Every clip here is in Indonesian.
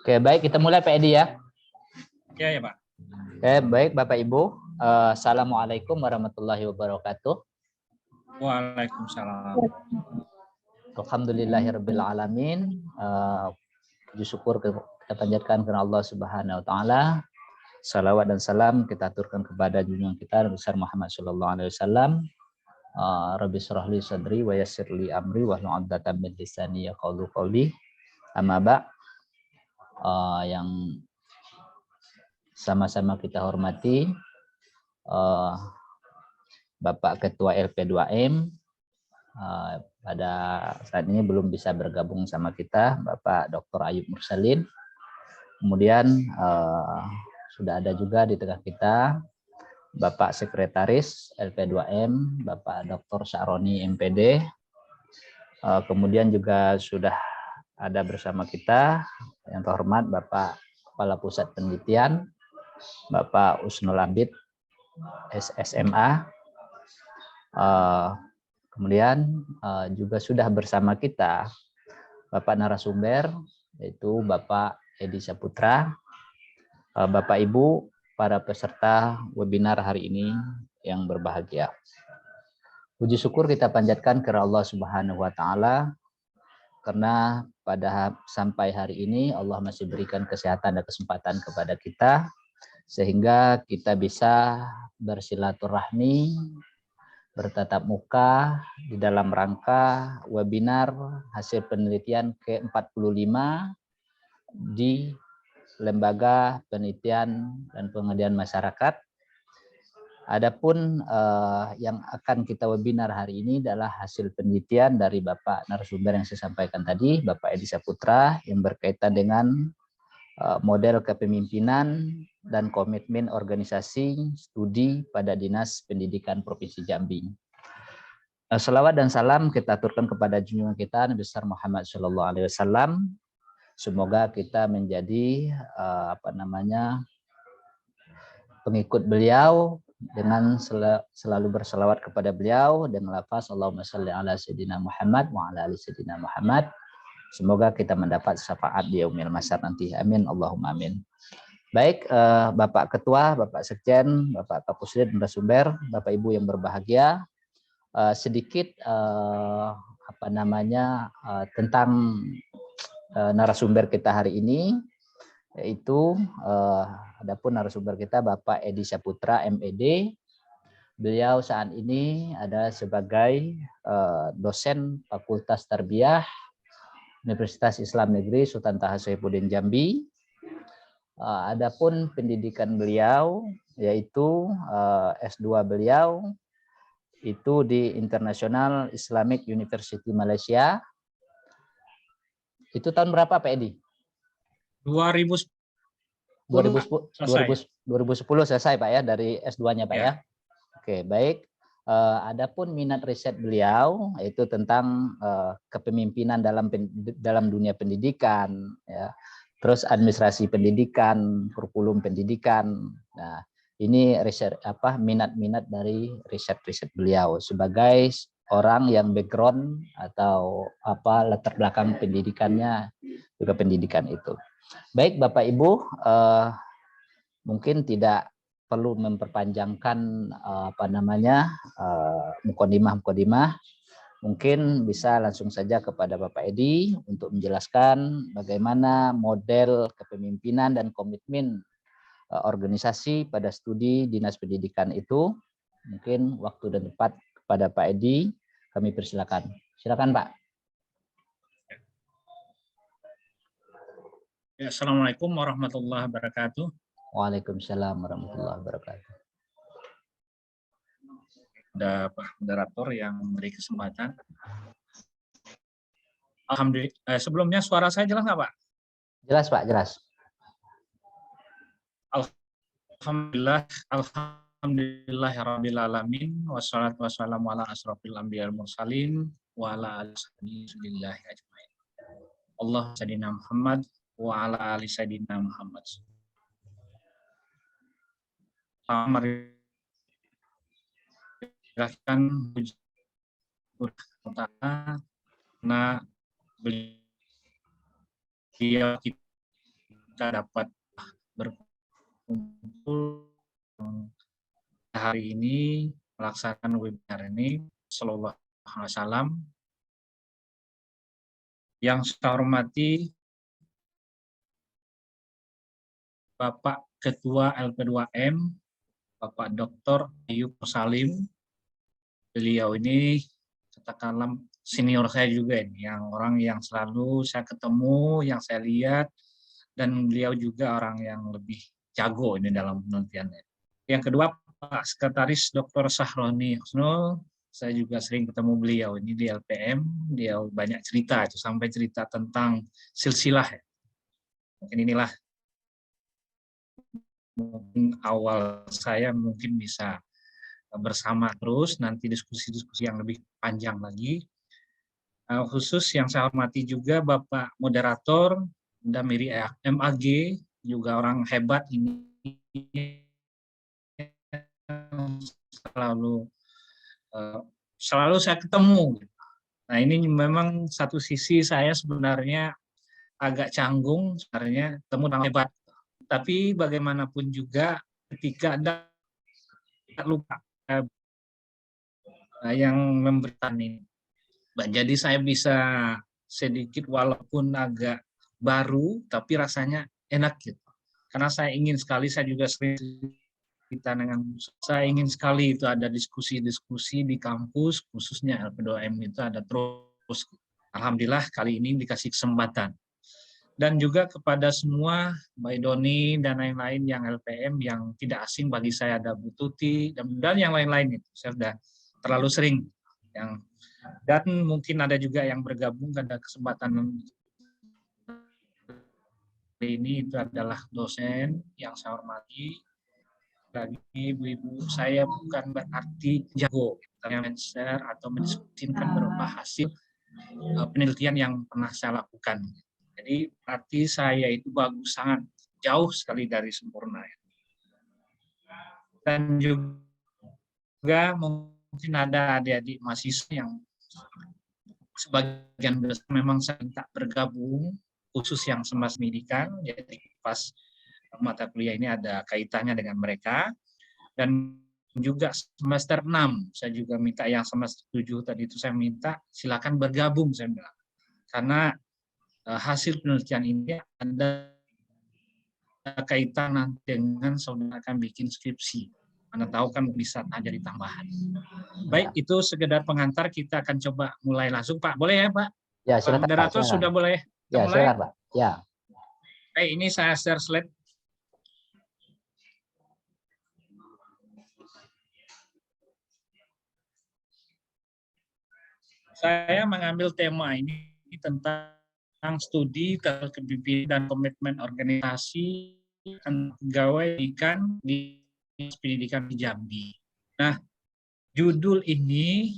Oke, baik, kita mulai Pak Edi ya. Ya, ya Pak. Oke, baik Bapak Ibu. Assalamualaikum warahmatullahi wabarakatuh. Waalaikumsalam. Alhamdulillahirabbil alamin. Puji syukur kita panjatkan kepada Allah Subhanahu wa taala. Salawat dan salam kita aturkan kepada junjungan kita Nabi besar Muhammad sallallahu alaihi wasallam. Rabbi shrah li sadri wa yassir li amri wahlul 'uqdatam min lisani yafqahu qawli. Amma ba' yang sama-sama kita hormati Bapak Ketua LP2M pada saat ini belum bisa bergabung sama kita, Bapak Dr. Ayub Mursalin. Kemudian sudah ada juga di tengah kita Bapak Sekretaris LP2M, Bapak Dr. Syaroni MPD. Kemudian juga sudah ada bersama kita yang terhormat Bapak Kepala Pusat Penelitian, Bapak Usnul Abid SSMA. Kemudian juga sudah bersama kita Bapak narasumber, yaitu Bapak Edi Saputra, Bapak Ibu, para peserta webinar hari ini yang berbahagia. Puji syukur kita panjatkan kepada Allah Subhanahu wa taala karena sampai hari ini Allah masih berikan kesehatan dan kesempatan kepada kita sehingga kita bisa bersilaturahmi, bertatap muka di dalam rangka webinar hasil penelitian ke-45 di Lembaga Penelitian dan Pengabdian Masyarakat. Adapun yang akan kita webinar hari ini adalah hasil penelitian dari Bapak narasumber yang saya sampaikan tadi, Bapak Edi Saputra, yang berkaitan dengan model kepemimpinan dan komitmen organisasi studi pada Dinas Pendidikan Provinsi Jambi. Selawat dan salam kita aturkan kepada junjungan kita Nabi besar Muhammad sallallahu alaihi wasallam. Semoga kita menjadi pengikut beliau dengan selalu berselawat kepada beliau dengan lafaz Allahumma shalli ala sayyidina Muhammad wa ala ali sayyidina Muhammad. Semoga kita mendapat syafaat di yaumil mahsyar nanti. Amin Allahumma amin. Baik, Bapak Ketua, Bapak Sekjen, Bapak Kapusdit, narasumber, Bapak Ibu yang berbahagia, sedikit tentang narasumber kita hari ini, yaitu adapun narasumber kita Bapak Edi Saputra MED. Beliau saat ini ada sebagai dosen Fakultas Tarbiyah Universitas Islam Negeri Sultan Taha Saifuddin Jambi. Adapun pendidikan beliau yaitu S2 beliau itu di International Islamic University Malaysia. Itu tahun berapa Pak Edi? 2010 selesai Pak ya, dari S2-nya Pak ya. Oke, baik. Adapun minat riset beliau itu tentang kepemimpinan dalam dunia pendidikan, ya. Terus administrasi pendidikan, kurikulum pendidikan. Nah, ini riset minat-minat dari riset-riset beliau sebagai orang yang background atau latar belakang pendidikannya juga pendidikan itu. Baik Bapak Ibu, mungkin tidak perlu memperpanjangkan mukadimah. Mungkin bisa langsung saja kepada Bapak Edi untuk menjelaskan bagaimana model kepemimpinan dan komitmen organisasi pada studi Dinas Pendidikan itu. Mungkin waktu dan tempat kepada Pak Edi, kami persilakan. Silakan Pak. Ya, Assalamualaikum warahmatullahi wabarakatuh. Waalaikumsalam warahmatullahi wabarakatuh. Ada Pak Moderator yang memberi kesempatan. Alhamdulillah. Sebelumnya suara saya jelas nggak Pak? Jelas Pak, jelas. Alhamdulillahirabbil alamin wassalatu wassalamu ala asrofil anbiya'il mursalin wa ala alihi ajmain. Allah sayyidina Muhammad wa ala ali sayyidina Muhammad. Meriahkan karena beliau kita dapat berkumpul hari ini melaksanakan webinar ini. Sallallahu alaihi wasallam. Yang saya hormati Bapak Ketua LP2M, Bapak Dr. Ayub Salim. Beliau ini katakanlah senior saya juga ini, yang orang yang selalu saya ketemu, yang saya lihat, dan beliau juga orang yang lebih jago ini dalam penelitiannya. Yang kedua, Pak Sekretaris Dr. Sahroni Husnul. Saya juga sering ketemu beliau ini di LPM, dia banyak cerita, itu sampai cerita tentang silsilah. Mungkin inilah mungkin awal saya mungkin bisa bersama terus, nanti diskusi-diskusi yang lebih panjang lagi. Khusus yang saya hormati juga Bapak Moderator, Damiri MAG, juga orang hebat ini, selalu saya ketemu. Nah ini memang satu sisi saya sebenarnya agak canggung sebenarnya ketemu orang hebat. Tapi bagaimanapun juga ketika ada lupa yang memberikan ini. Jadi saya bisa sedikit walaupun agak baru tapi rasanya enak gitu. Karena saya ingin sekali, saya juga sering kita dengan saya ingin sekali itu ada diskusi-diskusi di kampus, khususnya LP2M itu ada terus. Alhamdulillah kali ini dikasih kesempatan. Dan juga kepada semua, Mbak Doni dan lain-lain yang LPM yang tidak asing bagi saya, ada Bu Tuti dan yang lain-lain itu saya sudah terlalu sering. Dan mungkin ada juga yang bergabung pada kesempatan ini, itu adalah dosen yang saya hormati. Bagi ibu-ibu, saya bukan berarti jago men-share atau mendiskusikan beberapa hasil penelitian yang pernah saya lakukan. Jadi arti saya itu bagus, sangat jauh sekali dari sempurna. Dan juga mungkin ada adik-adik mahasiswa yang sebagian besar memang saya tak bergabung, khusus yang semasa pendidikan, jadi pas mata kuliah ini ada kaitannya dengan mereka. Dan juga semester 6, saya juga minta yang semester 7 tadi itu saya minta silakan bergabung, saya bilang. Karena hasil penelitian ini ada kaitan dengan saudara akan bikin skripsi. Anda tahu kan bisa jadi tambahan. Baik, itu sekedar pengantar, kita akan coba mulai langsung. Pak, boleh ya Pak? Ya, silakan. Moderator sudah boleh? Ya, mulai? silakan Pak. Ya. Baik, ini saya share slide. Saya mengambil tema ini tentang studi kepemimpinan dan komitmen organisasi dan pegawai pendidikan di pendidikan di Jambi. Nah, judul ini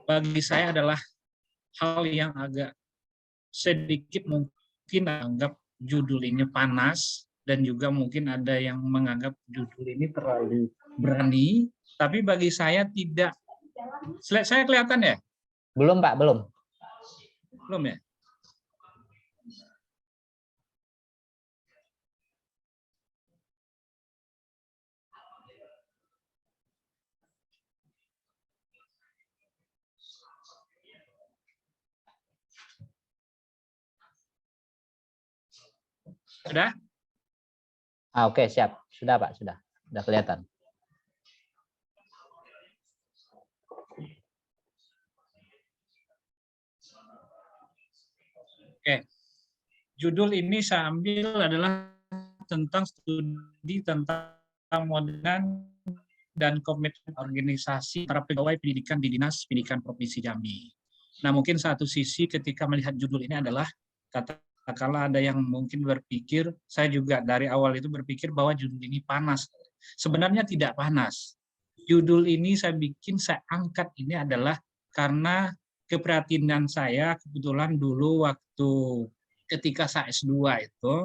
bagi saya adalah hal yang agak sedikit mungkin anggap judul ini panas, dan juga mungkin ada yang menganggap judul ini terlalu berani, tapi bagi saya tidak. Slide saya kelihatan ya? Belum Pak, belum. Belum ya? Sudah? Oke, siap. Sudah Pak, sudah kelihatan. Oke. Judul ini saya ambil adalah tentang studi tentang modern dan komitmen organisasi para pegawai pendidikan di Dinas Pendidikan Provinsi Jambi. Nah, mungkin satu sisi ketika melihat judul ini adalah katakanlah ada yang mungkin berpikir, saya juga dari awal itu berpikir bahwa judul ini panas. Sebenarnya tidak panas. Judul ini saya angkat ini adalah karena keprihatinan saya kebetulan dulu waktu ketika saya S2 itu,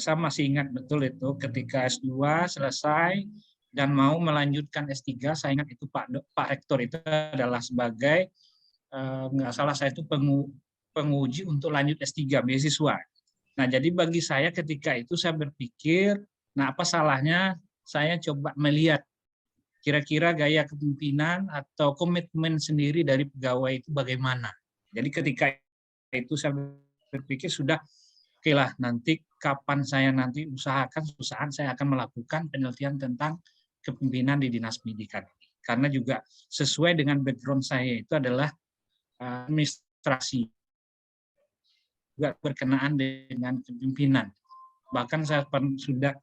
saya masih ingat betul itu ketika S2 selesai dan mau melanjutkan S3, saya ingat itu Pak Rektor itu adalah sebagai nggak salah saya itu penguji untuk lanjut S3 beasiswa. Nah, jadi bagi saya ketika itu saya berpikir, nah apa salahnya saya coba melihat kira-kira gaya kepemimpinan atau komitmen sendiri dari pegawai itu bagaimana. Jadi ketika itu saya berpikir sudah, oke lah, nanti kapan saya nanti usahakan saya akan melakukan penelitian tentang kepemimpinan di dinas pendidikan. Karena juga sesuai dengan background saya itu adalah administrasi, juga berkenaan dengan kepemimpinan. Bahkan saya sudah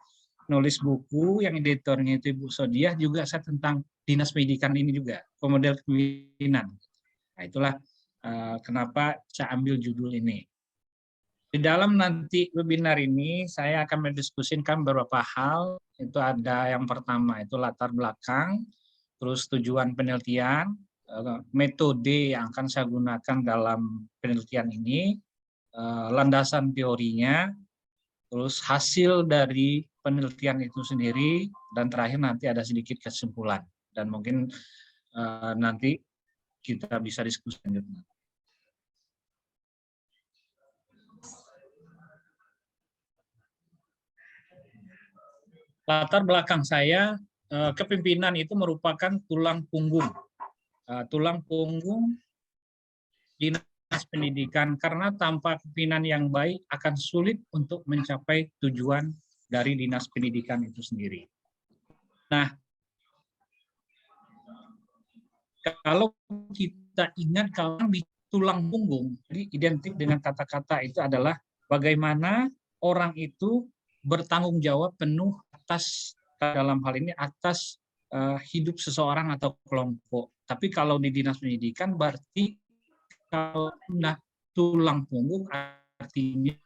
nulis buku yang editornya itu Ibu Sodiah, juga saya tentang dinas pendidikan ini juga, pemodel kepemimpinan. Nah, itulah kenapa saya ambil judul ini. Di dalam nanti webinar ini saya akan mendiskusikan beberapa hal. Itu ada yang pertama itu latar belakang, terus tujuan penelitian, metode yang akan saya gunakan dalam penelitian ini, landasan teorinya, terus hasil dari penelitian itu sendiri, dan terakhir nanti ada sedikit kesimpulan. Dan mungkin nanti kita bisa diskusi lanjutnya. Latar belakang saya, kepemimpinan itu merupakan tulang punggung dinas pendidikan, karena tanpa kepemimpinan yang baik akan sulit untuk mencapai tujuan dari dinas pendidikan itu sendiri. Nah, kalau kita ingat kalau di tulang punggung, jadi identik dengan kata-kata itu adalah bagaimana orang itu bertanggung jawab penuh atas, dalam hal ini atas hidup seseorang atau kelompok. Tapi kalau di dinas pendidikan berarti kalau tulang punggung artinya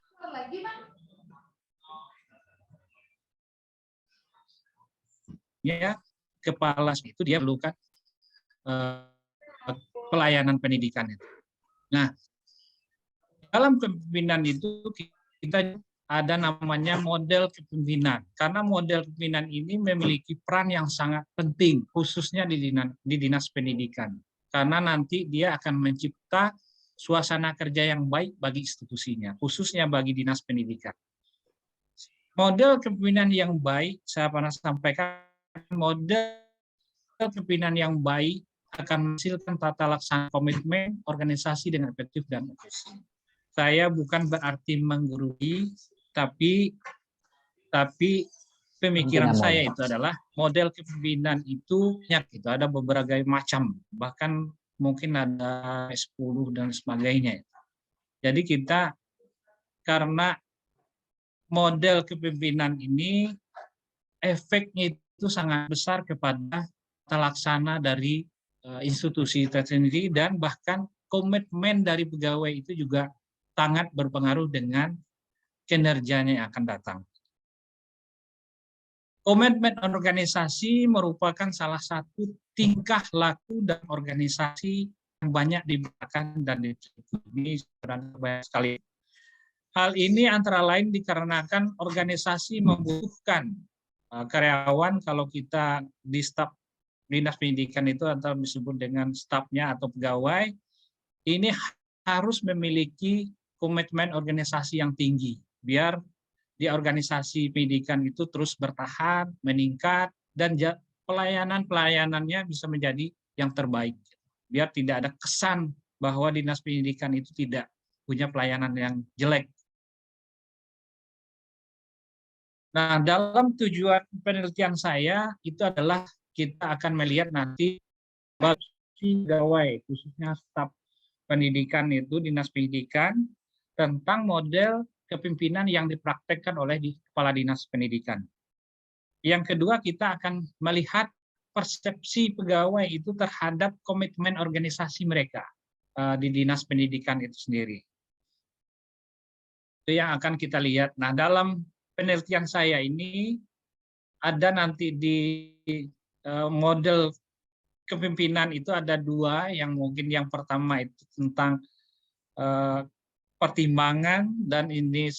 ya kepala itu dia perlukan pelayanan pendidikan itu. Nah, dalam kepemimpinan itu kita ada namanya model kepemimpinan, karena model kepemimpinan ini memiliki peran yang sangat penting, khususnya di dinas pendidikan, karena nanti dia akan mencipta suasana kerja yang baik bagi institusinya, khususnya bagi dinas pendidikan. Model kepemimpinan yang baik, saya pernah sampaikan, model kepemimpinan yang baik akan menghasilkan tata laksana komitmen organisasi dengan efektif dan efisien. Saya bukan berarti menggurui, tapi pemikiran saya itu adalah model kepemimpinan itu ada beberapa macam, bahkan mungkin ada 10 dan sebagainya. Jadi kita, karena model kepemimpinan ini efeknya itu sangat besar kepada tata laksana dari institusi tersendiri, dan bahkan komitmen dari pegawai itu juga sangat berpengaruh dengan kinerjanya yang akan datang. Komitmen organisasi merupakan salah satu tingkah laku dan organisasi yang banyak diberikan dan ini banyak sekali. Hal ini antara lain dikarenakan organisasi membutuhkan karyawan. Kalau kita di staf dinas pendidikan itu atau disebut dengan stafnya atau pegawai, ini harus memiliki komitmen organisasi yang tinggi, biar di organisasi pendidikan itu terus bertahan, meningkat, dan pelayanannya bisa menjadi yang terbaik. Biar tidak ada kesan bahwa dinas pendidikan itu tidak punya pelayanan yang jelek. Nah, dalam tujuan penelitian saya itu adalah kita akan melihat nanti pegawai, khususnya staf pendidikan itu, dinas pendidikan, tentang model kepemimpinan yang dipraktekkan oleh kepala dinas pendidikan. Yang kedua, kita akan melihat persepsi pegawai itu terhadap komitmen organisasi mereka di dinas pendidikan itu sendiri. Itu yang akan kita lihat. Nah, dalam penelitian saya ini ada nanti di model kepemimpinan itu ada dua, yang mungkin yang pertama itu tentang pertimbangan dan ini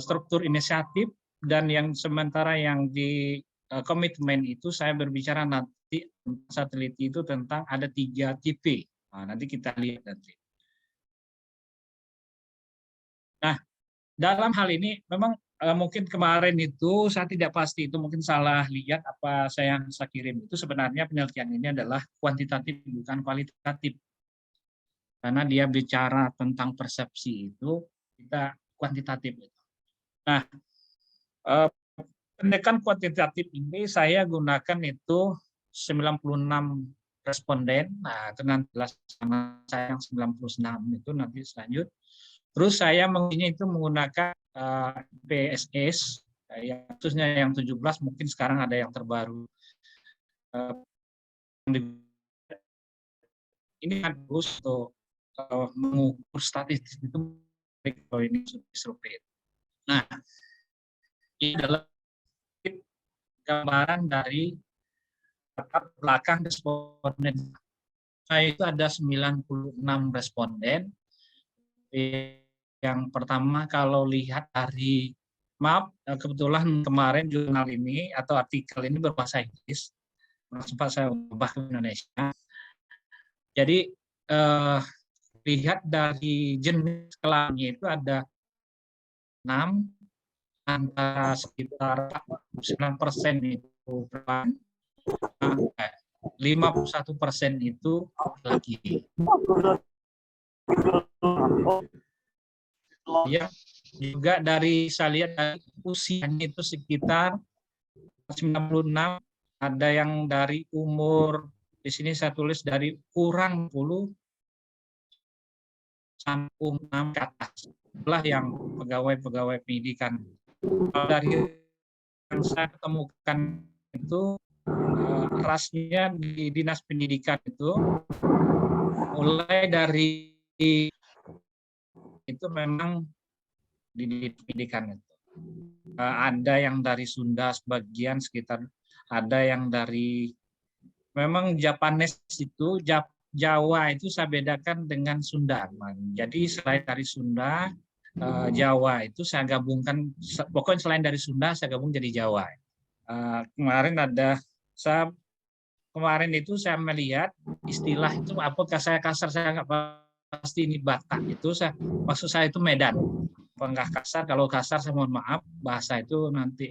struktur inisiatif, dan yang sementara yang di komitmen itu saya berbicara nanti satelit itu tentang ada 3 tipe. Nah, nanti kita lihat nanti. Nah, dalam hal ini memang mungkin kemarin itu saya tidak pasti, itu mungkin salah lihat apa saya kirim itu, sebenarnya penelitian ini adalah kuantitatif bukan kualitatif. Karena dia bicara tentang persepsi itu, kita kuantitatif. Nah, pendekatan kuantitatif ini saya gunakan itu 96 responden. Nah, itu nanti saya yang 96 itu nanti selanjut. Terus saya mengujinya itu menggunakan PSS, yang khususnya yang 17, mungkin sekarang ada yang terbaru. Ini bagus untuk mengukur statistik itu kalau ini survei. Nah, ini adalah gambaran dari latar belakang responden. Saya itu ada 96 responden. Yang pertama kalau lihat dari maaf, kebetulan kemarin jurnal ini atau artikel ini berbahasa Inggris, sempat saya ubah ke Indonesia. Jadi lihat dari jenis kelaminnya itu ada 6, antara sekitar 49% itu perempuan, 51% itu laki. Ya, juga dari saya lihat dari usianya itu sekitar 96, ada yang dari umur, di sini saya tulis dari kurang 10 sampai 6 ke atas. Itulah yang pegawai-pegawai pendidikan. Dari yang saya temukan itu rasnya di dinas pendidikan itu mulai dari itu memang di pendidikan itu ada yang dari Sunda sebagian, sekitar ada yang dari memang Japanese itu Jawa itu saya bedakan dengan Sunda. Jadi selain dari Sunda, Jawa itu saya gabungkan, pokoknya selain dari Sunda saya gabung jadi Jawa. Kemarin kemarin itu saya melihat istilah itu, apakah saya kasar, saya nggak pasti ini Batak itu, maksud saya itu Medan. Enggak kasar, kalau kasar saya mohon maaf, bahasa itu nanti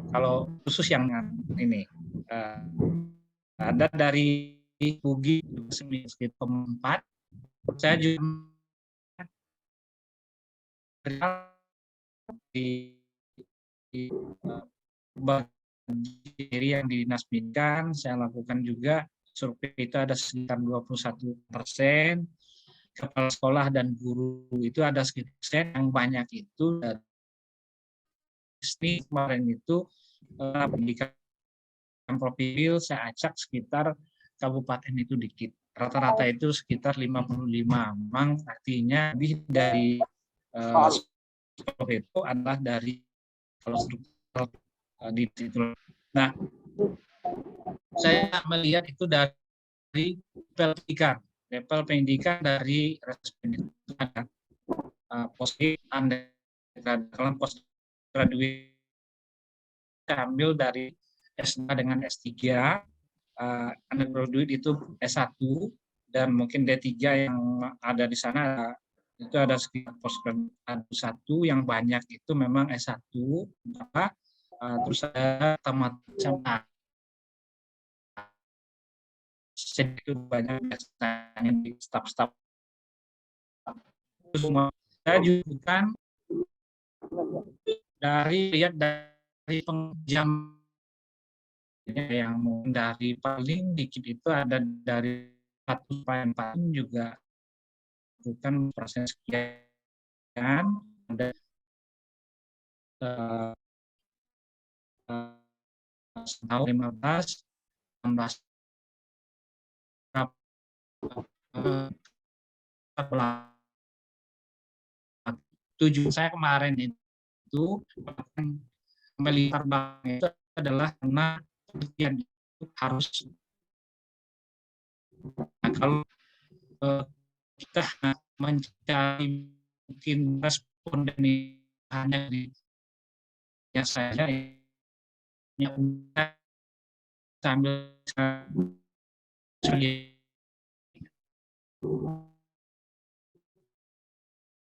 kalau khusus yang ini ada dari Bugi sekitar 4, saya juga di diri yang di dinas pendidikan saya lakukan juga survei itu ada sekitar 21%, kepala sekolah dan guru itu ada sekitar yang banyak itu dari kemarin itu pendidikan profil saya acak sekitar kabupaten itu dikit, rata-rata itu sekitar 55, memang artinya lebih dari itu adalah dari kalau struktur di situ. Nah, saya melihat itu dari level pendidikan dari respon itu ada positif, kalau postgraduate ambil dari S2 dengan S3, undergraduate itu S1, dan mungkin D3 yang ada di sana itu ada sekitar postgraduate 1 yang banyak itu memang S1, terus ada tamat SMA. Sedikit banyak biasanya di staf-staf. Saya juga lihat dari penjam yang dari paling dikit itu ada dari 1,4 juga bukan proses sekian, ada tahun 15, 16 tujuh saya kemarin itu melihat bank itu adalah karena penelitian itu harus, nah, kalau kita mencari mungkin responden hanya di ya saya sambil